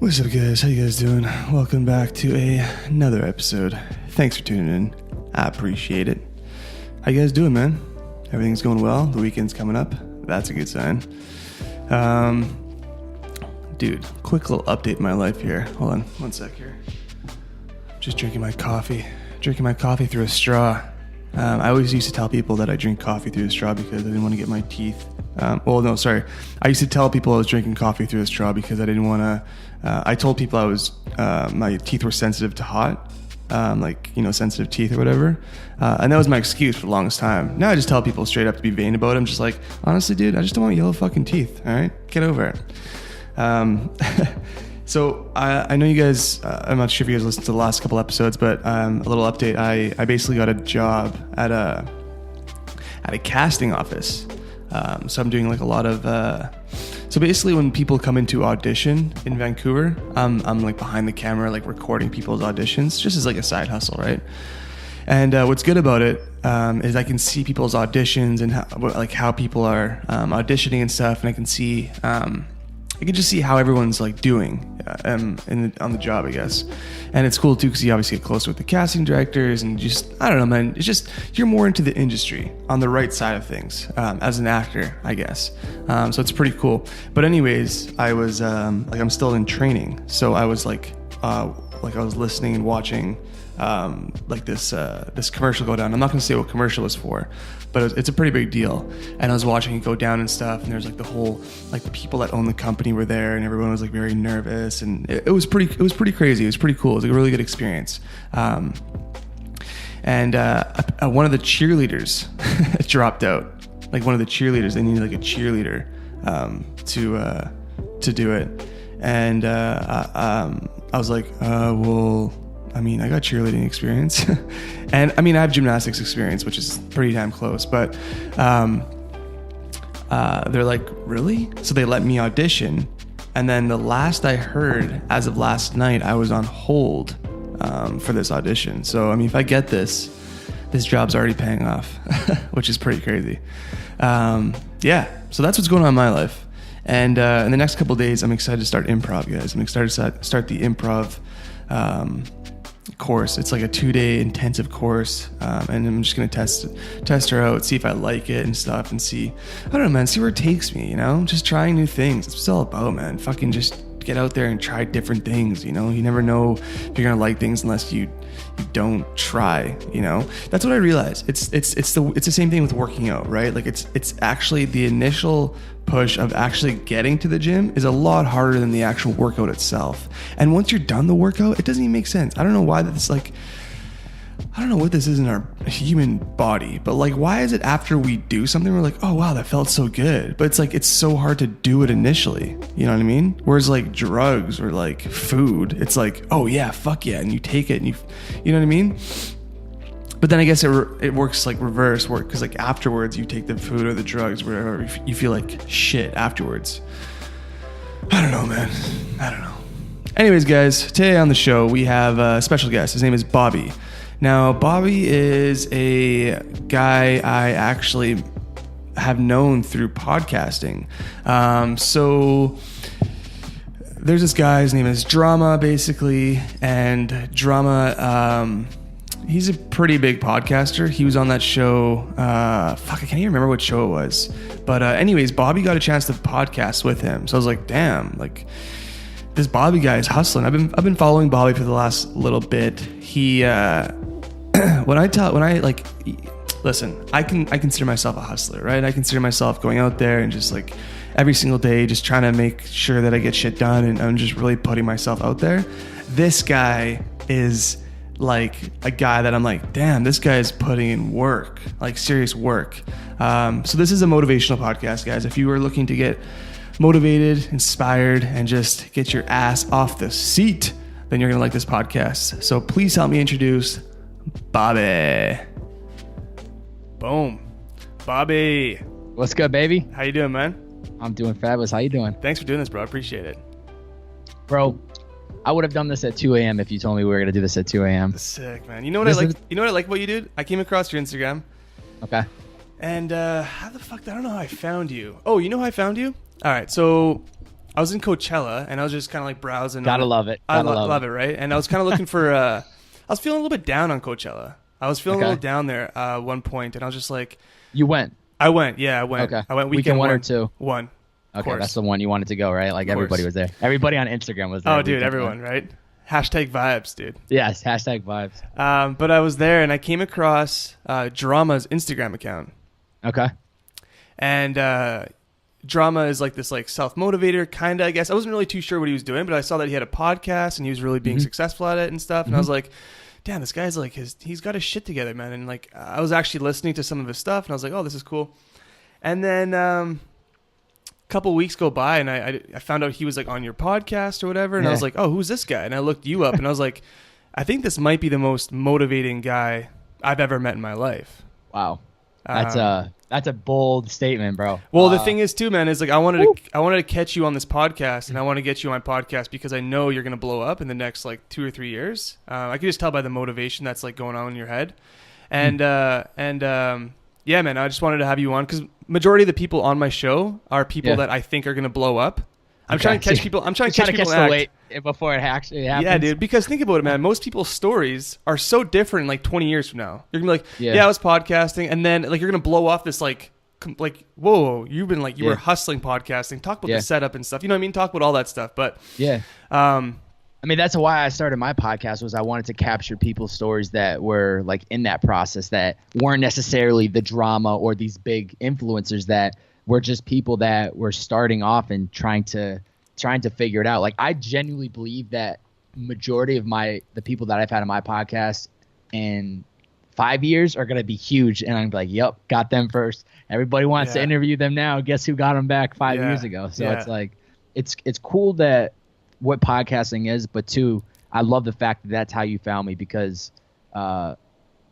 What's up, guys? How you guys doing? Welcome back to another episode. Thanks for tuning in. I appreciate it. How you guys doing, man? Everything's going well? The weekend's coming up? That's a good sign. Dude, quick little update in my life here. Hold on one sec here. Just drinking my coffee. Drinking my coffee through a straw. I always used to tell people that I drink coffee through a straw because I didn't want to get my teeth. I used to tell people I was drinking coffee through a straw because I didn't want to. I told people I was my teeth were sensitive to hot, sensitive teeth or whatever, and that was my excuse for the longest time. Now I just tell people straight up to be vain about it. I'm just like, honestly, dude, I just don't want yellow fucking teeth. All right, get over it. So I know you guys, I'm not sure if you guys listened to the last couple episodes, but a little update. I basically got a job at a casting office. So I'm doing like a lot of, so basically when people come into audition in Vancouver, I'm like behind the camera, like recording people's auditions, just as like a side hustle, right? And what's good about it is I can see people's auditions and how people are auditioning and stuff, and I can just see how everyone's like doing on the job, I guess. And it's cool too because you obviously get closer with the casting directors and just, I don't know, man. It's just, you're more into the industry on the right side of things as an actor, I guess. So it's pretty cool. But anyways, I was I'm still in training. So I was I was listening and watching this commercial go down. I'm not going to say what commercial it's for, but it's a pretty big deal. And I was watching it go down and stuff, and there's like the whole, like the people that own the company were there, and everyone was like very nervous, and it was pretty crazy. It was pretty cool. It was like a really good experience. And one of the cheerleaders dropped out. Like one of the cheerleaders, they needed like a cheerleader to do it. And I was like, well, I mean, I got cheerleading experience and I mean, I have gymnastics experience, which is pretty damn close, but, they're like, really? So they let me audition. And then the last I heard as of last night, I was on hold, for this audition. So, I mean, if I get this job's already paying off, which is pretty crazy. Yeah. So that's what's going on in my life. And, in the next couple of days, I'm excited to start improv, guys. I'm excited to start the improv, course. It's like a 2-day intensive course, and I'm just gonna test her out, see if I like it and stuff, and see, I don't know, man, see where it takes me, just trying new things. That's what it's all about, man. Fucking just get out there and try different things. You never know if you're gonna like things unless you don't try. That's what I realized. It's the same thing with working out, right? Like it's actually the initial push of actually getting to the gym is a lot harder than the actual workout itself. And once you're done the workout, it doesn't even make sense. I don't know why that's like, I don't know what this is in our human body, but like, why is it after we do something, we're like, oh wow, that felt so good. But it's like, it's so hard to do it initially. You know what I mean? Whereas like drugs or like food, it's like, oh yeah, fuck yeah. And you take it and you know what I mean? But then I guess it works like reverse work, because like afterwards you take the food or the drugs, whatever, you feel like shit afterwards. I don't know, man. I don't know. Anyways, guys, today on the show we have a special guest. His name is Bobby. Now, Bobby is a guy I actually have known through podcasting. So there's this guy, his name is Drama, basically, and Drama, he's a pretty big podcaster. He was on that show. I can't even remember what show it was. But anyways, Bobby got a chance to podcast with him. So I was like, damn, like this Bobby guy is hustling. I've been following Bobby for the last little bit. He listen, I consider myself a hustler, right? I consider myself going out there and just like every single day, just trying to make sure that I get shit done, and I'm just really putting myself out there. This guy is like a guy that I'm like, damn, this guy is putting in work, like serious work. So this is a motivational podcast, guys. If you are looking to get motivated, inspired, and just get your ass off the seat, then you're going to like this podcast. So please help me introduce Bobby. Boom. Bobby. What's good, baby? How you doing, man? I'm doing fabulous. How you doing? Thanks for doing this, bro. I appreciate it. Bro, I would have done this at 2 a.m. if you told me we were going to do this at 2 a.m. Sick, man. You know what I like about you, dude? I came across your Instagram. Okay. And how the fuck, I don't know how I found you. Oh, you know how I found you? All right, so I was in Coachella and I was just kind of like browsing. Gotta love it. I love it, right? And I was kind of looking for. I was feeling a little bit down on Coachella. I was feeling a little down there one point, and I was just like, You went? I went. Yeah, I went. Okay. I went weekend one or two? One. Okay, that's the one you wanted to go, right? Like everybody was there. Everybody on Instagram was there. Oh, dude, everyone, right? Hashtag vibes, dude. Yes, hashtag vibes. But I was there and I came across Drama's Instagram account. Okay. And Drama is like this like self-motivator kind of, I guess. I wasn't really too sure what he was doing, but I saw that he had a podcast and he was really being successful at it and stuff. And I was like, damn, this guy's like, he's got his shit together, man. And like, I was actually listening to some of his stuff and I was like, oh, this is cool. And then a couple weeks go by and I found out he was like on your podcast or whatever. And I was like, oh, who's this guy? And I looked you up and I was like, I think this might be the most motivating guy I've ever met in my life. Wow. That's a bold statement, bro. Well, the thing is too, man, is like I wanted to catch you on this podcast, and I want to get you on my podcast because I know you're gonna blow up in the next like 2 or 3 years. I can just tell by the motivation that's like going on in your head, and yeah, man, I just wanted to have you on because majority of the people on my show are people that I think are gonna blow up. I'm trying to catch people. I'm trying to catch people the weight before it actually happens. Yeah, dude. Because think about it, man. Most people's stories are so different. In like 20 years from now, you're gonna be like, "Yeah, I was podcasting," and then like you're gonna blow off this like, whoa, you've been like you were hustling podcasting. Talk about the setup and stuff. You know what I mean? Talk about all that stuff. But I mean, that's why I started my podcast. Was I wanted to capture people's stories that were like in that process that weren't necessarily the drama or these big influencers that. We're just people that were starting off and trying to figure it out. Like I genuinely believe that majority of the people that I've had on my podcast in 5 years are going to be huge. And I'm like, yep, got them first. Everybody wants to interview them now. Guess who got them back 5 years ago? So it's like, it's cool that what podcasting is, but two, I love the fact that that's how you found me because that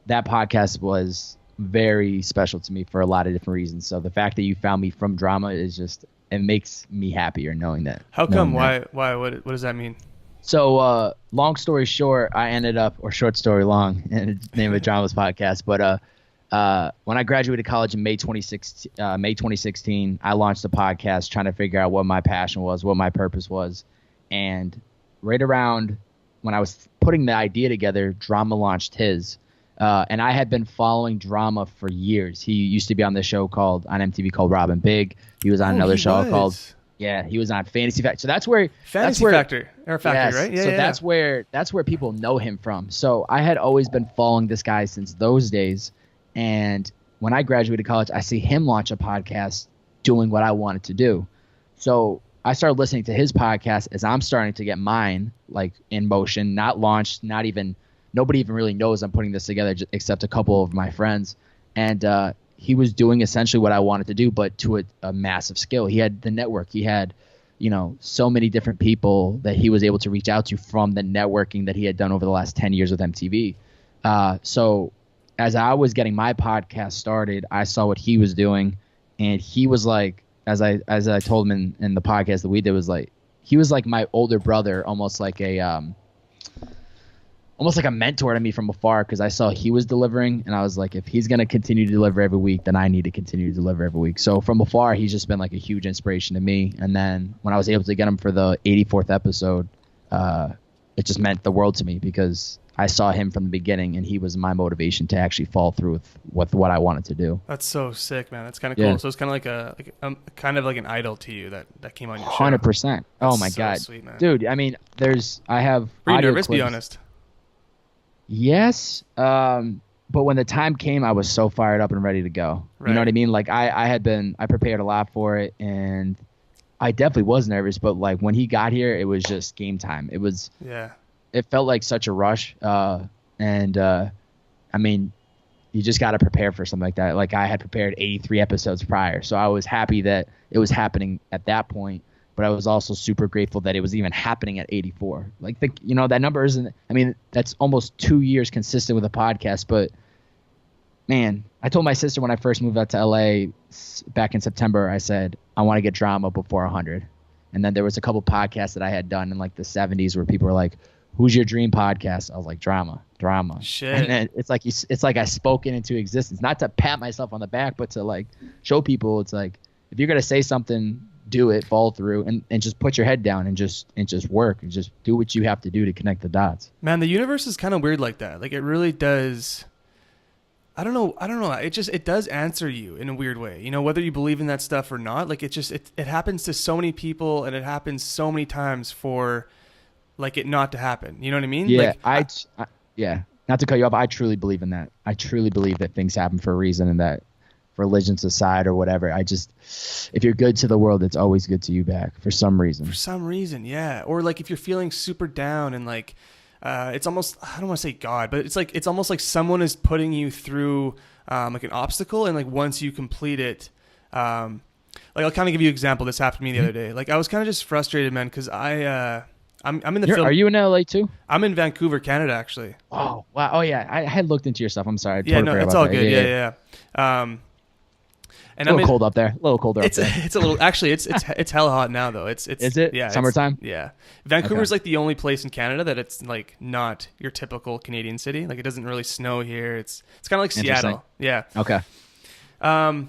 podcast was very special to me for a lot of different reasons. So the fact that you found me from Drama is just, it makes me happier knowing that. How come? Why? What does that mean? So long story short, I ended up, or short story long, and the name of Drama's podcast. But when I graduated college in May 2016, I launched a podcast trying to figure out what my passion was, what my purpose was. And right around when I was putting the idea together, Drama launched his. And I had been following Drama for years. He used to be on this show on MTV called Robin Big. He was on another show called he was on Fantasy Factor. So that's where Factor, right? Yeah. So that's where people know him from. So I had always been following this guy since those days. And when I graduated college, I see him launch a podcast doing what I wanted to do. So I started listening to his podcast as I'm starting to get mine like in motion, not launched, nobody even really knows I'm putting this together except a couple of my friends. And he was doing essentially what I wanted to do, but to a massive scale. He had the network. He had, so many different people that he was able to reach out to from the networking that he had done over the last 10 years with MTV. So as I was getting my podcast started, I saw what he was doing. And he was like, as I told him in the podcast that we did, he was like my older brother, almost like a mentor to me from afar because I saw he was delivering and I was like, if he's going to continue to deliver every week, then I need to continue to deliver every week. So from afar, he's just been like a huge inspiration to me. And then when I was able to get him for the 84th episode, it just meant the world to me because I saw him from the beginning and he was my motivation to actually follow through with what I wanted to do. That's so sick, man. That's kind of cool. Yeah. So it's kind of like kind of like an idol to you that came on your show. 100%. Oh my God. Sweet, man. Dude, I mean, I have Were you audio nervous, clips. be honest? Yes, but when the time came, I was so fired up and ready to go. Right. You know what I mean? Like I prepared a lot for it, and I definitely was nervous. But like when he got here, it was just game time. It was It felt like such a rush, and I mean, you just got to prepare for something like that. Like I had prepared 83 episodes prior, so I was happy that it was happening at that point. But I was also super grateful that it was even happening at 84. Like, that number isn't, I mean, that's almost 2 years consistent with a podcast. But, man, I told my sister when I first moved out to LA back in September, I said, I want to get Drama before 100. And then there was a couple podcasts that I had done in, like, the 70s where people were like, who's your dream podcast? I was like, Drama. Shit. And then it's like I spoke it into existence. Not to pat myself on the back, but to, like, show people it's like, if you're going to say something do it, follow through, and just put your head down and just work and just do what you have to do to connect the dots. Man, the universe is kind of weird like that. Like it really does. I don't know. It does answer you in a weird way. You know, whether you believe in that stuff or not, like it happens to so many people, and it happens so many times for like it not to happen. You know what I mean? Yeah. Like, yeah. Not to cut you off. I truly believe in that. I truly believe that things happen for a reason, and that religion's aside or whatever, if you're good to the world, it's always good to you back for some reason. For some reason. Yeah. Or like if you're feeling super down and like, it's almost, I don't want to say God, but it's almost like someone is putting you through like an obstacle, and like once you complete it, like I'll kind of give you an example. This happened to me the other day. Like I was kind of just frustrated, man, because I'm in the film. Are you in LA too? I'm in Vancouver, Canada, actually. Oh wow! Oh yeah, I had looked into your stuff. I'm sorry. Yeah, no, it's all good. Yeah. And it's a little cold up there. A little colder up there. It's a little. Actually, it's hella hot now though. Is it? Yeah. Summertime. Yeah. Vancouver's like the only place in Canada that it's like not your typical Canadian city. Like it doesn't really snow here. It's kind of like Seattle. Yeah. Okay. But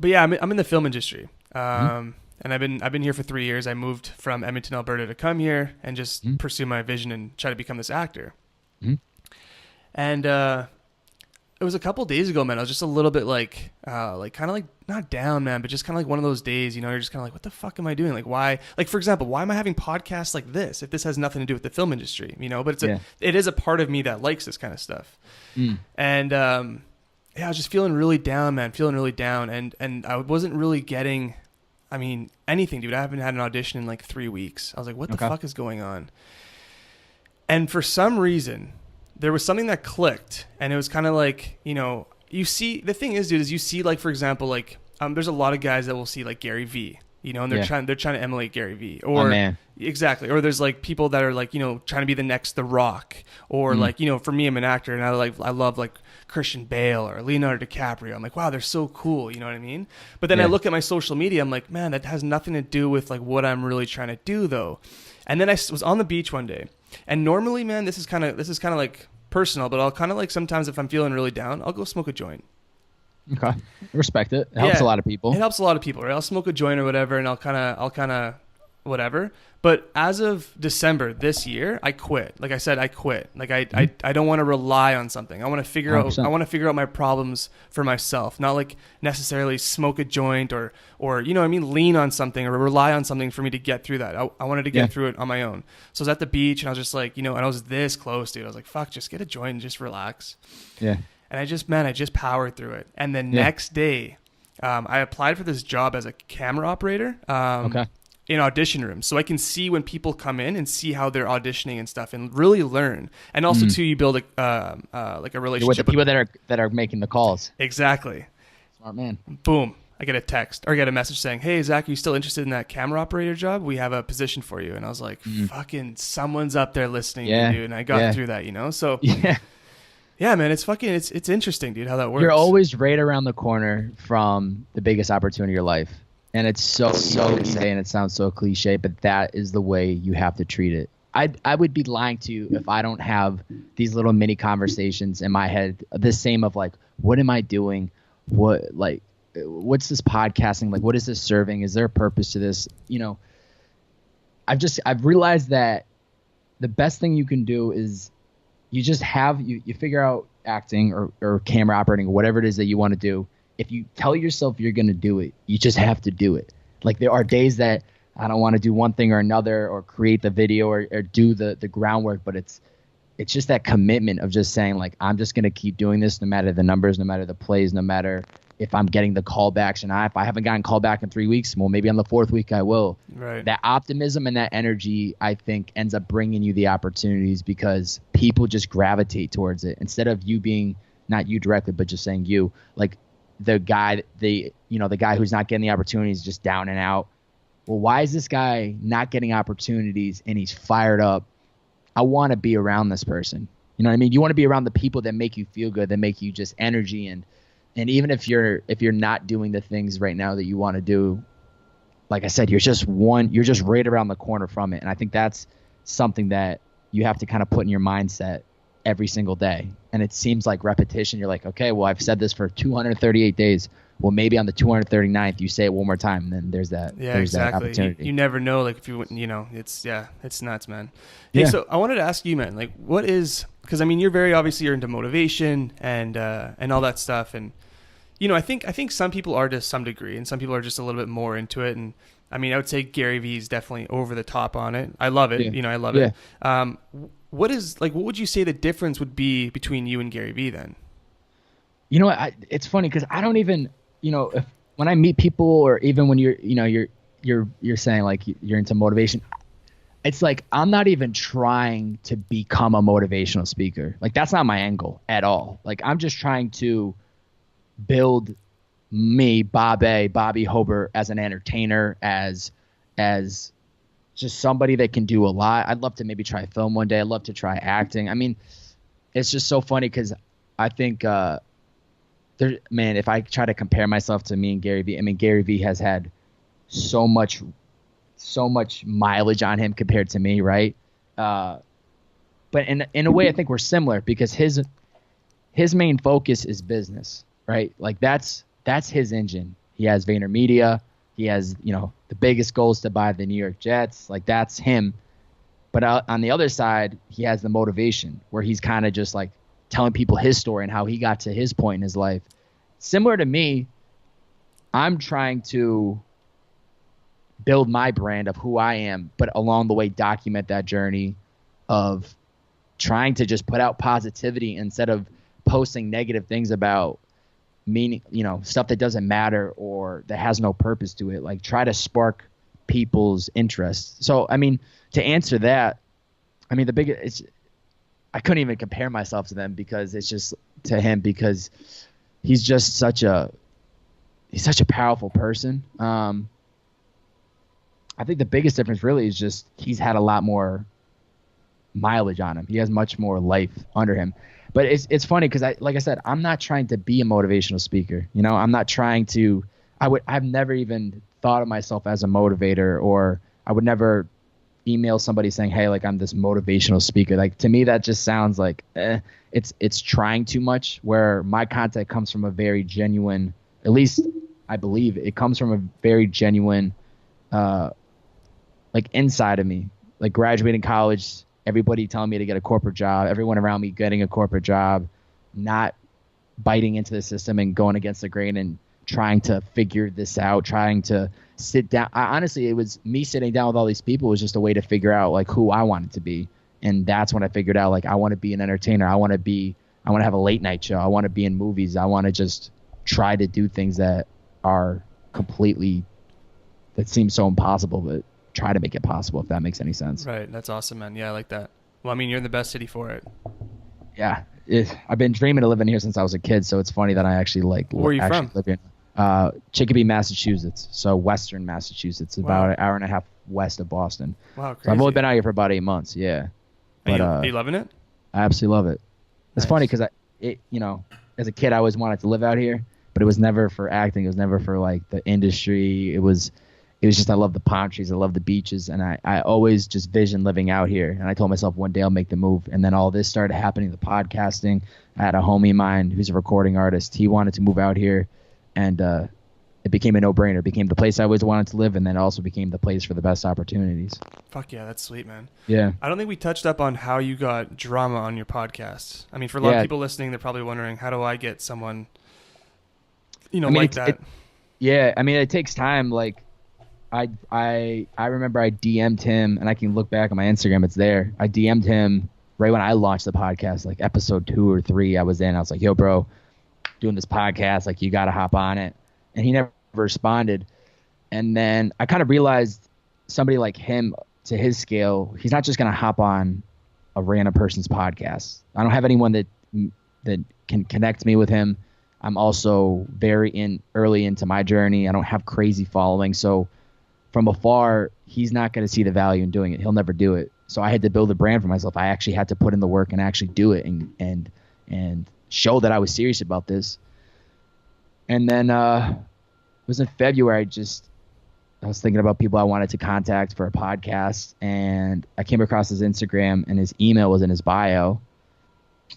yeah, I'm in the film industry. And I've been here for 3 years. I moved from Edmonton, Alberta to come here and just pursue my vision and try to become this actor. And it was a couple days ago, man. I was just a little bit like kind of like not down, man, but just kind of like one of those days, you know, you're just kind of like, what the fuck am I doing? Like, why? Like, for example, why am I having podcasts like this if this has nothing to do with the film industry, you know? But it is a part of me that likes this kind of stuff. And yeah, I was just feeling really down, man, and I wasn't really getting, I mean, anything, dude. I haven't had an audition in like 3 weeks. I was like, what the fuck is going on? And for some reason, there was something that clicked, and it was kind of like, you know, you see, the thing is, dude, is you see, like, for example, like, there's a lot of guys that will see like Gary Vee, you know, and they're trying to emulate Gary Vee, or exactly, or there's like people that are like, you know, trying to be the next The Rock, or like, you know, for me, I'm an actor, and I love like Christian Bale or Leonardo DiCaprio. I'm like, wow, they're so cool, you know what I mean? But then I look at my social media, I'm like, man, that has nothing to do with like what I'm really trying to do, though. And then I was on the beach one day, and normally, man, this is kind of like personal, but I'll kind of like sometimes if I'm feeling really down, I'll go smoke a joint. Okay, respect it. It helps a lot of people. It helps a lot of people, right? I'll smoke a joint or whatever, and I'll kind of whatever. But as of December this year, I quit. Like I said, I quit. Like I don't want to rely on something. I want to figure 100%. I want to figure out my problems for myself, not like necessarily smoke a joint or you know what I mean, lean on something or rely on something for me to get through that. I wanted to get through it on my own. So I was at the beach, and I was just like, you know, and I was this close, dude. I was like, fuck, just get a joint and just relax. Yeah. And I just powered through it. And the next day, I applied for this job as a camera operator. In audition rooms, so I can see when people come in and see how they're auditioning and stuff, and really learn. And also too, you build like a relationship with the people that are making the calls. Exactly. Smart man. Boom. I get a text or I get a message saying, "Hey Zach, are you still interested in that camera operator job? We have a position for you." And I was like, "Fucking someone's up there listening to me, dude." And I got through that, you know. So yeah, man, it's interesting, dude, how that works. You're always right around the corner from the biggest opportunity of your life. And it's so to say, and it sounds so cliche, but that is the way you have to treat it. I would be lying to you if I don't have these little mini conversations in my head, the same of like, what am I doing? What's this podcasting? Like, what is this serving? Is there a purpose to this? You know, I've realized that the best thing you can do is you just you figure out acting or camera operating or whatever it is that you want to do. If you tell yourself you're going to do it, you just have to do it. Like there are days that I don't want to do one thing or another or create the video or do the groundwork, but it's just that commitment of just saying like, I'm just going to keep doing this no matter the numbers, no matter the plays, no matter if I'm getting the callbacks. And if I haven't gotten called back in 3 weeks, well, maybe on the 4th week I will. Right. That optimism and that energy, I think, ends up bringing you the opportunities because people just gravitate towards it instead of you being, not you directly, but just saying you, like, the guy who's not getting the opportunities, just down and out. Well, why is this guy not getting opportunities and he's fired up? I want to be around this person. You know what I mean? You want to be around the people that make you feel good, that make you just energy. And even if you're not doing the things right now that you want to do, like I said, you're just right around the corner from it. And I think that's something that you have to kind of put in your mindset every single day. And it seems like repetition. You're like, okay, well, I've said this for 238 days. Well, maybe on the 239th, you say it one more time, and then there's that. Yeah, there's exactly. that opportunity. You never know. Like if you know, it's nuts, man. Hey, so I wanted to ask you, man, like what is, because I mean, you're into motivation and all that stuff. And, you know, I think some people are to some degree and some people are just a little bit more into it. And I mean, I would say Gary Vee is definitely over the top on it. I love it. You know, I love it. What would you say the difference would be between you and Gary Vee then? You know, it's funny because I don't even, you know, when I meet people or even when you're saying like you're into motivation, it's like I'm not even trying to become a motivational speaker. Like that's not my angle at all. Like I'm just trying to build me, Bobby Hobert, as an entertainer, as just somebody that can do a lot. I'd love to maybe try film one day. I'd love to try acting. I mean, it's just so funny because I think, man, if I try to compare myself to me and Gary Vee, I mean, Gary Vee has had so much mileage on him compared to me, right? But in a way, I think we're similar because his main focus is business, right? Like that's his engine. He has VaynerMedia. He has, you know, the biggest goal is to buy the New York Jets. Like that's him. But on the other side, he has the motivation where he's kind of just like telling people his story and how he got to his point in his life. Similar to me, I'm trying to build my brand of who I am, but along the way document that journey of trying to just put out positivity instead of posting negative things about meaning, you know, stuff that doesn't matter or that has no purpose to it. Like try to spark people's interest. So, I mean, to answer that, I mean, I couldn't even compare myself to them because it's just to him because he's just such a powerful person. I think the biggest difference really is just he's had a lot more mileage on him. He has much more life under him. But it's funny because like I said, I'm not trying to be a motivational speaker. You know, I'm not trying to. I've never even thought of myself as a motivator, or I would never email somebody saying, "Hey, like I'm this motivational speaker." Like to me, that just sounds like it's trying too much. Where my content comes from a very genuine, at least I believe it comes from a very genuine, like inside of me. Like graduating college, everybody telling me to get a corporate job, everyone around me getting a corporate job, not biting into the system and going against the grain and trying to figure this out, trying to sit down. Honestly, it was me sitting down with all these people was just a way to figure out like who I wanted to be. And that's when I figured out like I want to be an entertainer. I want to have a late night show. I want to be in movies. I want to just try to do things that are that seem so impossible, but try to make it possible, if that makes any sense. Right. That's awesome, man. Yeah, I like that. Well, I mean, you're in the best city for it. Yeah. I've been dreaming of living here since I was a kid, so it's funny that I actually Where are you from? live here. Chicopee, Massachusetts. So western Massachusetts, about an hour and a half west of Boston. Wow, crazy. So I've only been out here for about 8 months, yeah. But, are you loving it? I absolutely love it. It's Nice. funny because as a kid, I always wanted to live out here, but it was never for acting. It was never for like the industry. It was just I love the palm trees. I love the beaches. And I always just visioned living out here. And I told myself one day I'll make the move. And then all this started happening, the podcasting. I had a homie of mine who's a recording artist. He wanted to move out here. And it became a no-brainer. It became the place I always wanted to live. And then it also became the place for the best opportunities. Fuck yeah, that's sweet, man. Yeah. I don't think we touched up on how you got drama on your podcast. I mean, for a lot of people listening, they're probably wondering, how do I get someone, like that? Yeah, I mean, it takes time. Like, I remember I DM'd him, and I can look back on my Instagram. It's there. I DM'd him right when I launched the podcast, like episode 2 or 3. I was like, "Yo, bro, doing this podcast. Like, you gotta hop on it." And he never responded. And then I kind of realized somebody like him, to his scale, he's not just gonna hop on a random person's podcast. I don't have anyone that can connect me with him. I'm also very early into my journey. I don't have crazy following, so from afar, he's not going to see the value in doing it. He'll never do it. So I had to build a brand for myself. I actually had to put in the work and actually do it and show that I was serious about this. And then it was in February. I was thinking about people I wanted to contact for a podcast, and I came across his Instagram, and his email was in his bio.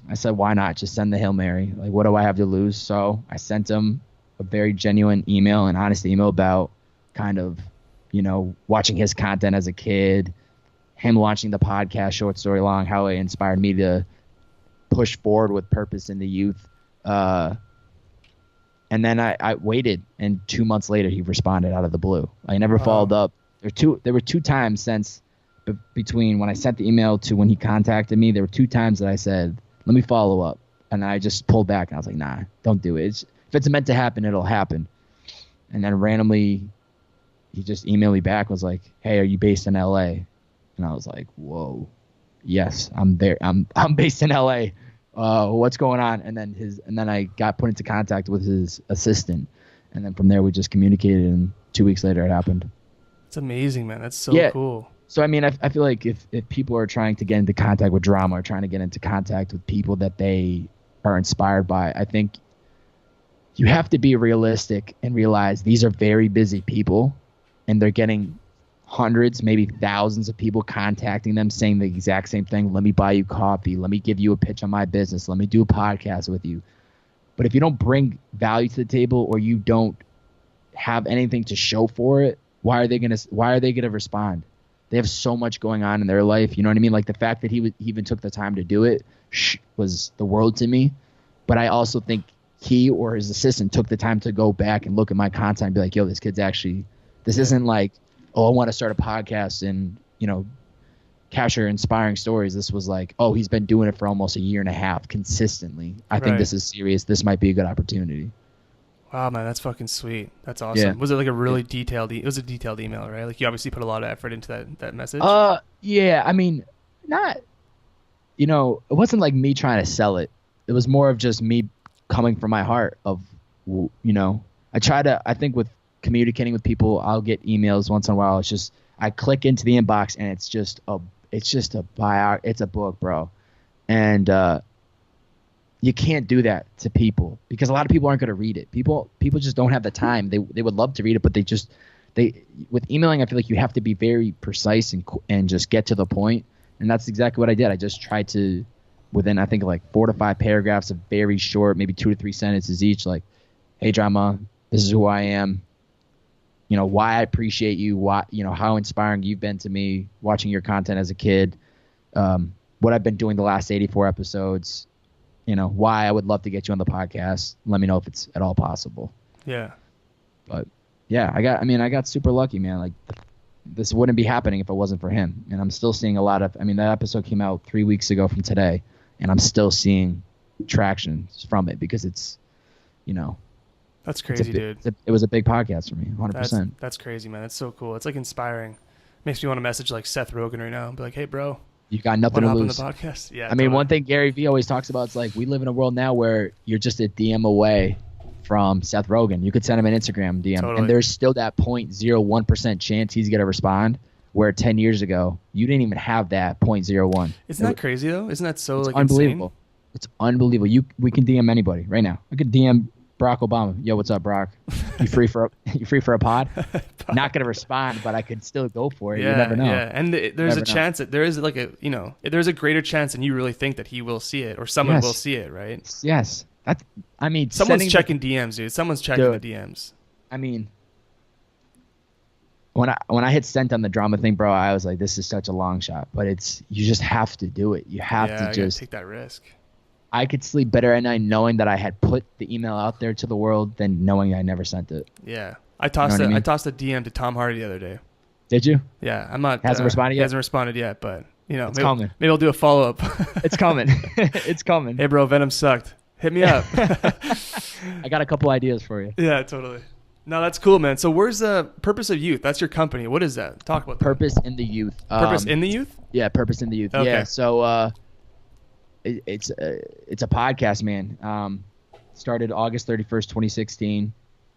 I said, why not? Just send the Hail Mary. Like, what do I have to lose? So I sent him a very genuine email, an honest email about kind of, watching his content as a kid, him launching the podcast, Short Story Long, how it inspired me to push forward with purpose in the youth. And then I waited, and 2 months later, he responded out of the blue. I never followed up. There were two times since between when I sent the email to when he contacted me. There were 2 times that I said, let me follow up. And I just pulled back, and I was like, nah, don't do it. If it's meant to happen, it'll happen. And then randomly, he just emailed me back, was like, hey, are you based in LA? And I was like, whoa, yes, I'm there. I'm based in LA. What's going on? And then I got put into contact with his assistant. And then from there, we just communicated, and 2 weeks later, it happened. It's amazing, man. That's so cool. So, I mean, I feel like if people are trying to get into contact with drama or trying to get into contact with people that they are inspired by, I think you have to be realistic and realize these are very busy people, and they're getting hundreds, maybe thousands of people contacting them saying the exact same thing. Let me buy you coffee. Let me give you a pitch on my business. Let me do a podcast with you. But if you don't bring value to the table, or you don't have anything to show for it, why are they gonna respond? They have so much going on in their life. You know what I mean? Like, the fact that he even took the time to do it was the world to me. But I also think he or his assistant took the time to go back and look at my content and be like, yo, this kid's actually, this isn't like, oh, I want to start a podcast and, capture inspiring stories. This was like, oh, he's been doing it for almost a year and a half consistently. I think this is serious. This might be a good opportunity. Wow, man, that's fucking sweet. That's awesome. Yeah. Was it like a really detailed? It was a detailed email, right? Like, you obviously put a lot of effort into that message. Yeah. I mean, not. It wasn't like me trying to sell it. It was more of just me coming from my heart. I think with communicating with people, I'll get emails once in a while. It's just I click into the inbox, and it's just a book, bro, and you can't do that to people, because a lot of people aren't going to read it. People just don't have the time. They would love to read it, but with emailing, I feel like you have to be very precise and just get to the point. And that's exactly what I did. I just tried to, within, I think, like 4 to 5 paragraphs of very short, maybe 2 to 3 sentences each, like, hey, drama, this is who I am. Why I appreciate you, why, how inspiring you've been to me watching your content as a kid, what I've been doing the last 84 episodes, why I would love to get you on the podcast. Let me know if it's at all possible. Yeah. But yeah, I got super lucky, man. Like, this wouldn't be happening if it wasn't for him. And I'm still seeing that episode came out 3 weeks ago from today, and I'm still seeing traction from it, because it's, that's crazy, dude. It was a big podcast for me, 100%. That's crazy, man. That's so cool. It's like inspiring. Makes me want to message like Seth Rogen right now and be like, hey, bro, you got nothing to lose. On the podcast? Yeah. I mean, one thing Gary Vee always talks about is, like, we live in a world now where you're just a DM away from Seth Rogen. You could send him an Instagram DM, and there's still that 0.01% chance he's gonna respond. Where 10 years ago, you didn't even have that 0.01. Isn't that crazy though? Isn't that so like unbelievable? Insane? It's unbelievable. We can DM anybody right now. I could DM Barack Obama. Yo, what's up, Barack? You free for a pod? Not gonna respond, but I could still go for it. You never know. Yeah, and there's a chance that there is like there's a greater chance than you really think that he will see it, or someone will see it, right? Yes. Someone's checking DMs, dude. Someone's checking the DMs. I mean, when I hit sent on the drama thing, bro, I was like, this is such a long shot, but you just have to do it. You have to just take that risk. I could sleep better at night knowing that I had put the email out there to the world than knowing I never sent it. Yeah. I tossed a DM to Tom Hardy the other day. Did you? Yeah. I'm not. Hasn't responded yet? He hasn't responded yet, but it's coming. Maybe I'll do a follow up. It's coming. It's coming. Hey, bro, Venom sucked. Hit me up. I got a couple ideas for you. Yeah, totally. No, that's cool, man. So where's the Purpose of Youth? That's your company. What is that? Talk about that. Purpose in the Youth. Purpose in the Youth? Yeah, Purpose in the Youth. Okay. Yeah, so it's a podcast, man. Started August 31st, 2016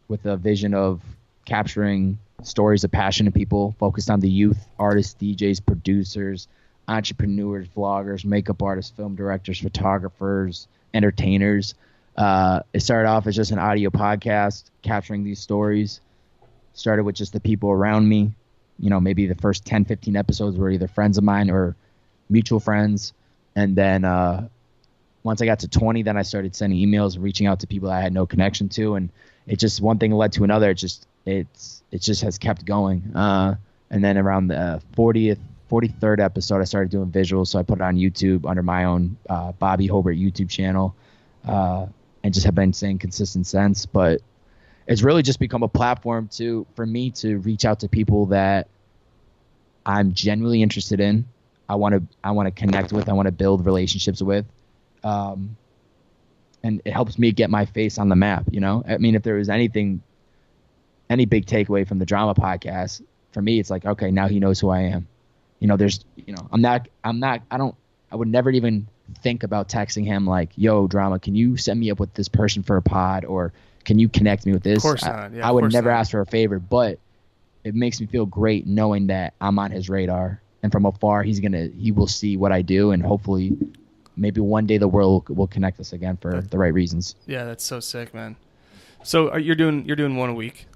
with a vision of capturing stories of passionate people focused on the youth, artists, DJs, producers, entrepreneurs, vloggers, makeup artists, film directors, photographers, entertainers. It started off as just an audio podcast capturing these stories. Started with just the people around me. Maybe the first 10, 15 episodes were either friends of mine or mutual friends. And then once I got to 20, then I started sending emails and reaching out to people I had no connection to, and it just one thing led to another. It just has kept going. And then around the 43rd episode, I started doing visuals, so I put it on YouTube under my own Bobby Hobert YouTube channel, and just have been staying consistent since. But it's really just become a platform for me to reach out to people that I'm genuinely interested in. I want to connect with. I want to build relationships with, and it helps me get my face on the map. I mean, if there was any big takeaway from the drama podcast, for me, it's like, okay, now he knows who I am. I would never even think about texting him like, yo, drama, can you set me up with this person for a pod, or can you connect me with this? Of course not. Yeah, I would never ask for a favor, but it makes me feel great knowing that I'm on his radar, and from afar, he will see what I do, and hopefully maybe one day the world will connect us again for the right reasons. Yeah, that's so sick, man. So you're doing one a week?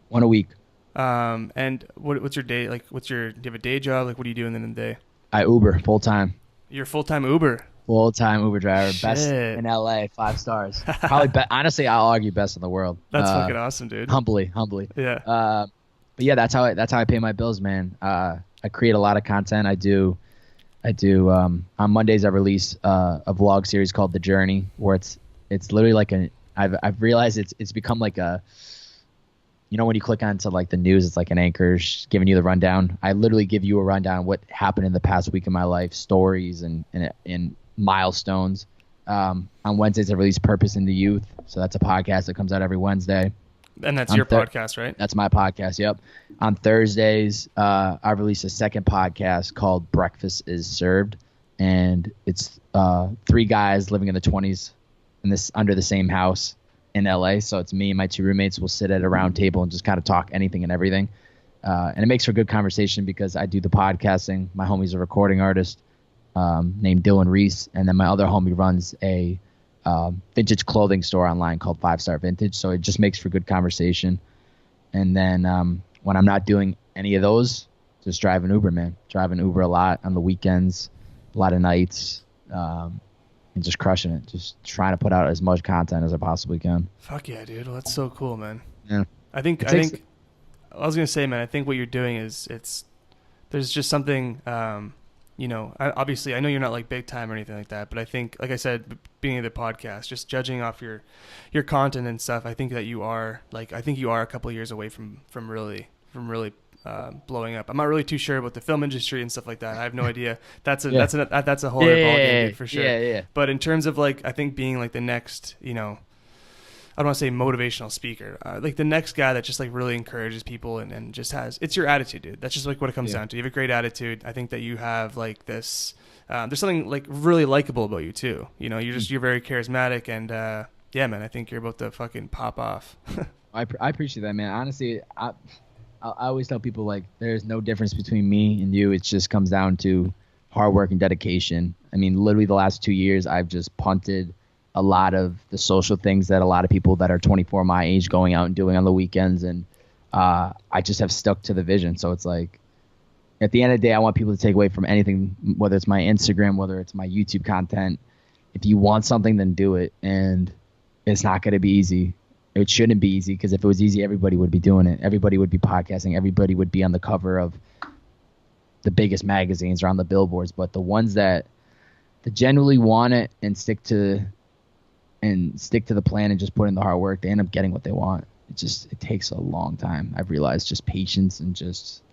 One a week. And what's your day like? Do you have a day job? Like, what are you doing in the day? I Uber full time. You're full-time Uber? Full-time Uber driver. Shit. Best in LA, 5 stars. Probably honestly, I'll argue best in the world. That's fucking awesome, dude. Humbly. Yeah. But yeah, that's how I pay my bills, man. I create a lot of content. I do on Mondays I release a vlog series called The Journey, where it's literally like I've realized it's become like a, when you click onto like the news, it's like an anchor giving you the rundown. I literally give you a rundown of what happened in the past week in my life, stories and milestones. On Wednesdays I release Purpose in the Youth, so that's a podcast that comes out every Wednesday. And that's your podcast, right? That's my podcast, yep. On Thursdays, I release a second podcast called Breakfast is Served, and it's 3 guys living in the 20s under the same house in LA. So it's me and my 2 roommates will sit at a round table and just kind of talk anything and everything. And it makes for good conversation because I do the podcasting. My homie's a recording artist named Dylan Reese, and then my other homie runs a vintage clothing store online called 5 Star Vintage. So it just makes for good conversation. And then when I'm not doing any of those, just driving Uber, man. Driving Uber a lot on the weekends, a lot of nights, and just crushing it. Just trying to put out as much content as I possibly can. Fuck yeah, dude. Well, that's so cool, man. Yeah. I was going to say, man, I think what you're doing is there's just something, obviously I know you're not like big time or anything like that, but I think, like I said, beginning of the podcast, just judging off your content and stuff, I think that you are a couple of years away from really blowing up. I'm not really too sure about the film industry and stuff like that. I have no idea. That's a whole other ballgame, dude, for sure. Yeah. But in terms of like, I think being like the next, I don't want to say motivational speaker, like the next guy that just like really encourages people and just it's your attitude, dude. That's just like what it comes down to. You have a great attitude. I think that you have like this, there's something like really likable about you too. You're very charismatic, and yeah, man, I think you're about to fucking pop off. I appreciate that, man. Honestly, I always tell people like there's no difference between me and you. It just comes down to hard work and dedication. I mean, literally the last 2 years, I've just punted a lot of the social things that a lot of people that are 24 my age going out and doing on the weekends. And I just have stuck to the vision. So it's like, at the end of the day, I want people to take away from anything, whether it's my Instagram, whether it's my YouTube content. If you want something, then do it. And it's not going to be easy. It shouldn't be easy, because if it was easy, everybody would be doing it. Everybody would be podcasting. Everybody would be on the cover of the biggest magazines or on the billboards. But the ones that genuinely want it and stick to the plan and just put in the hard work, they end up getting what they want. It takes a long time. I've realized just patience and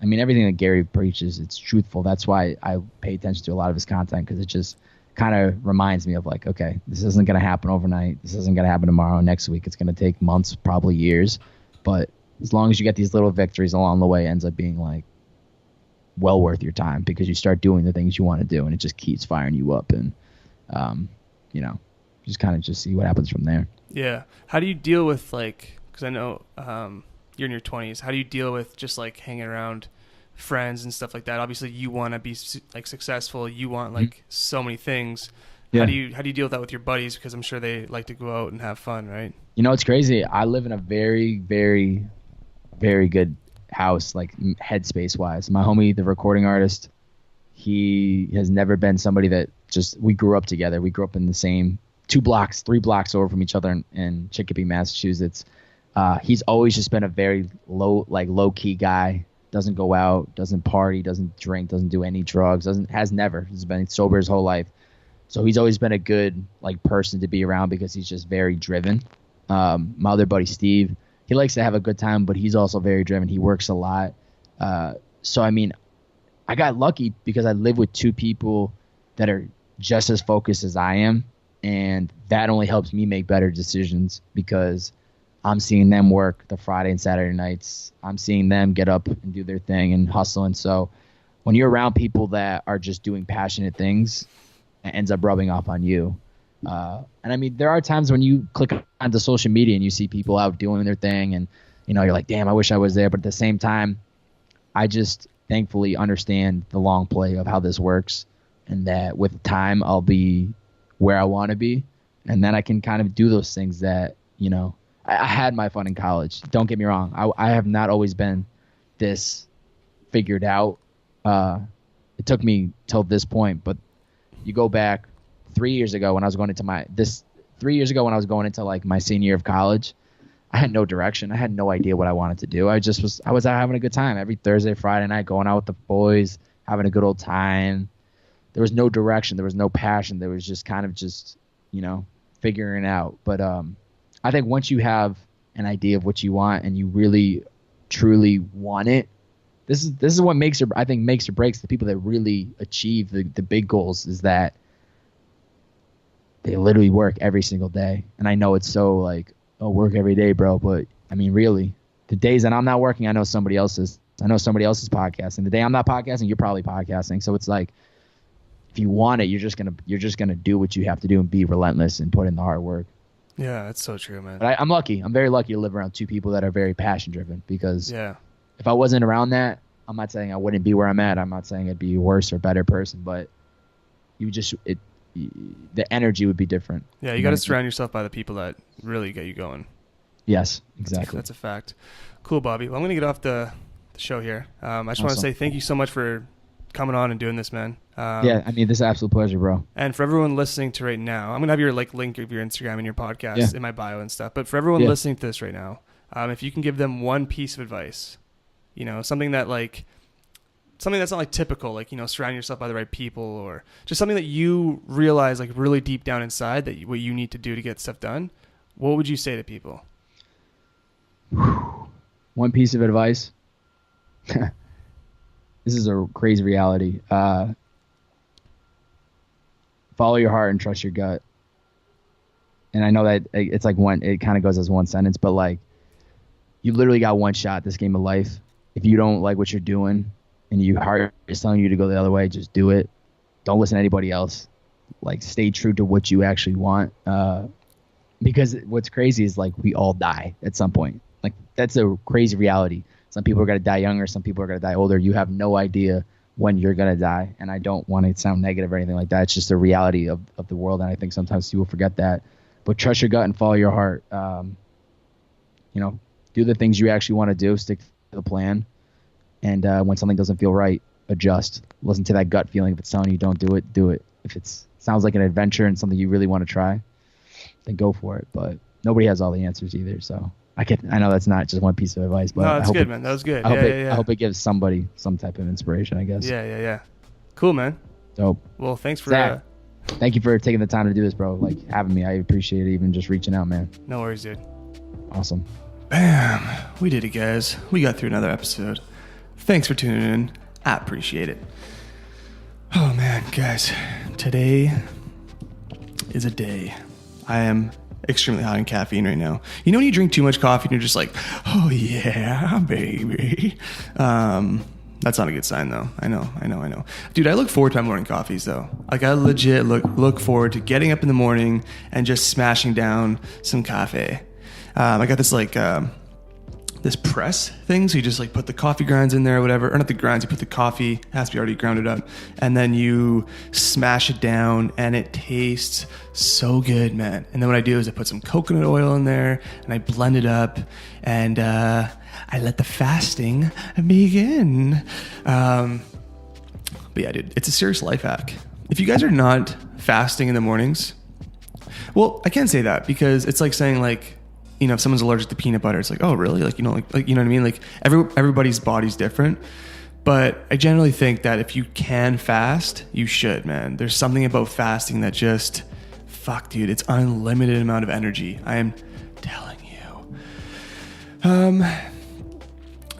everything that Gary preaches, it's truthful. That's why I pay attention to a lot of his content, because it just kind of reminds me of like, okay, this isn't going to happen overnight. This isn't going to happen tomorrow, next week. It's going to take months, probably years. But as long as you get these little victories along the way, it ends up being like well worth your time, because you start doing the things you want to do, and it just keeps firing you up. And, just kind of just see what happens from there. Yeah. How do you deal with like, because I know you're in your 20s, how do you deal with just like hanging around friends and stuff like that? Obviously you want to be like successful, you want like so many things. How do you deal with that with your buddies, because I'm sure they like to go out and have fun, right? It's crazy. I live in a very, very, very good house, like headspace wise. My homie, the recording artist, He has never been somebody that we grew up together. We grew up in the same 3 blocks over from each other in Chicopee, Massachusetts. He's always just been a very low key guy. Doesn't go out, doesn't party, doesn't drink, doesn't do any drugs, has never. He's been sober his whole life. So he's always been a good person to be around because he's just very driven. My other buddy Steve, he likes to have a good time, but he's also very driven. He works a lot. So I mean, I got lucky because I live with 2 people that are just as focused as I am, and that only helps me make better decisions because I'm seeing them work the Friday and Saturday nights. I'm seeing them get up and do their thing and hustle. And so when you're around people that are just doing passionate things, it ends up rubbing off on you. And I mean, there are times when you click onto social media and you see people out doing their thing and, you're like, damn, I wish I was there. But at the same time, I just thankfully understand the long play of how this works and that with time I'll be where I want to be. And then I can kind of do those things that, I had my fun in college. Don't get me wrong. I have not always been this figured out. It took me till this point, but you go back 3 years ago when I was going into my senior year of college, I had no direction. I had no idea what I wanted to do. I was out having a good time every Thursday, Friday night, going out with the boys, having a good old time. There was no direction. There was no passion. There was just kind of figuring it out. But I think once you have an idea of what you want and you really, truly want it, this is what makes or breaks the people that really achieve the big goals is that they literally work every single day. And I know it's so work every day, bro. But I mean, really, the days that I'm not working, I know somebody else is. I know somebody else is podcasting. The day I'm not podcasting, you're probably podcasting. So it's like, if you want it, you're just gonna do what you have to do and be relentless and put in the hard work. Yeah, that's so true, man. But I'm lucky. I'm very lucky to live around 2 people that are very passion driven because if I wasn't around that, I'm not saying I wouldn't be where I'm at. I'm not saying I'd be a worse or better person, but the energy would be different. Yeah, you got to surround yourself by the people that really get you going. Yes, exactly. That's a fact. Cool, Bobby. Well, I'm going to get off the show here. I just want to say thank you so much for coming on and doing this, man. Yeah, I mean, this is an absolute pleasure, bro. And for everyone listening to right now, I'm going to have your link of your Instagram and your podcast in my bio and stuff. But for everyone listening to this right now, if you can give them one piece of advice, something that's not typical, surround yourself by the right people or just something that you realize really deep down inside that what you need to do to get stuff done, what would you say to people? One piece of advice. This is a crazy reality. Follow your heart and trust your gut. And I know that it's it kind of goes as one sentence, but you literally got one shot this game of life. If you don't like what you're doing and your heart is telling you to go the other way, just do it. Don't listen to anybody else. Stay true to what you actually want. Because what's crazy is we all die at some point. That's a crazy reality. Some people are going to die younger. Some people are going to die older. You have no idea when you're going to die. And I don't want to sound negative or anything like that. It's just a reality of the world. And I think sometimes people forget that. But trust your gut and follow your heart. Do the things you actually want to do. Stick to the plan. And when something doesn't feel right, adjust. Listen to that gut feeling. If it's telling you don't do it, do it. If it sounds like an adventure and something you really want to try, then go for it. But nobody has all the answers either. So I know that's not just one piece of advice, but no, that's good, man. That was good. I hope it gives somebody some type of inspiration, I guess. Yeah. Cool, man. Dope. Well, thanks for Zach, thank you for taking the time to do this, bro. Having me. I appreciate it, even just reaching out, man. No worries, dude. Awesome. Bam. We did it, guys. We got through another episode. Thanks for tuning in. I appreciate it. Oh, man, guys. Today is a day. I am extremely high in caffeine right now. When you drink too much coffee and you're just oh yeah, baby. That's not a good sign though. I know. Dude, I look forward to my morning coffees though. I legit look forward to getting up in the morning and just smashing down some cafe. I got this this press thing, so you just put the coffee grinds in there or whatever, or not the grinds, you put the coffee, it has to be already grounded up, and then you smash it down and it tastes so good, man. And then what I do is I put some coconut oil in there and I blend it up and I let the fasting begin. But yeah, dude, it's a serious life hack. If you guys are not fasting in the mornings, well, I can't say that because it's like saying like, you know, if someone's allergic to peanut butter, it's like, oh, really? Like, you know, like you know what I mean? Like everybody's body's different. But I generally think that if you can fast, you should, man. There's something about fasting that just, fuck, dude, it's unlimited amount of energy. I am telling you.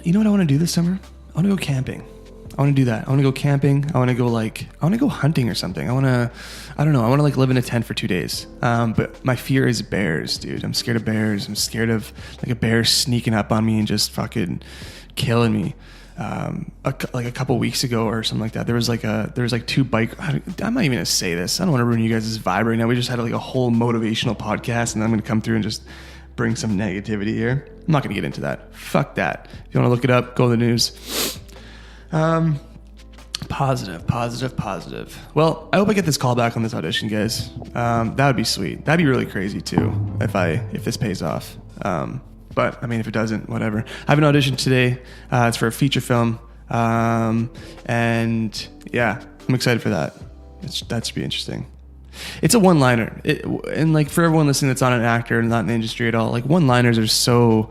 You know what I want to do this summer? I want to go camping. I want to do that. I want to go camping. I want to go hunting or something. I want to like live in a tent for 2 days. But my fear is bears, dude. I'm scared of bears. I'm scared of like a bear sneaking up on me and just fucking killing me. Like a couple weeks ago or something like that, there was like two bike. I'm not even gonna say this. I don't want to ruin you guys' vibe right now. We just had like a whole motivational podcast, and I'm gonna come through and just bring some negativity here. I'm not gonna get into that. Fuck that. If you want to look it up, go to the news. Positive. Well, I hope I get this call back on this audition, guys. That would be sweet. That'd be really crazy too if this pays off. But I mean, if it doesn't, whatever. I have an audition today. It's for a feature film. And yeah, I'm excited for that. That should be interesting. It's a one-liner. And like for everyone listening that's not an actor and not in the industry at all, like one-liners are so,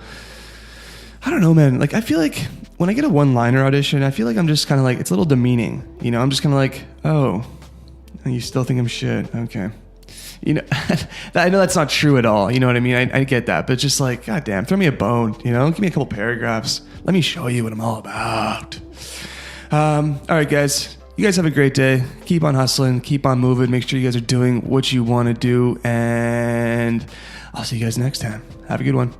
I don't know, man. Like I feel like when I get a one-liner audition, I feel like I'm just kind of like, it's a little demeaning. You know, I'm just kind of like, oh, you still think I'm shit. Okay. You know, I know that's not true at all. You know what I mean? I get that, but just like, God damn, throw me a bone, you know, give me a couple paragraphs. Let me show you what I'm all about. All right, guys, you guys have a great day. Keep on hustling, keep on moving. Make sure you guys are doing what you want to do. And I'll see you guys next time. Have a good one.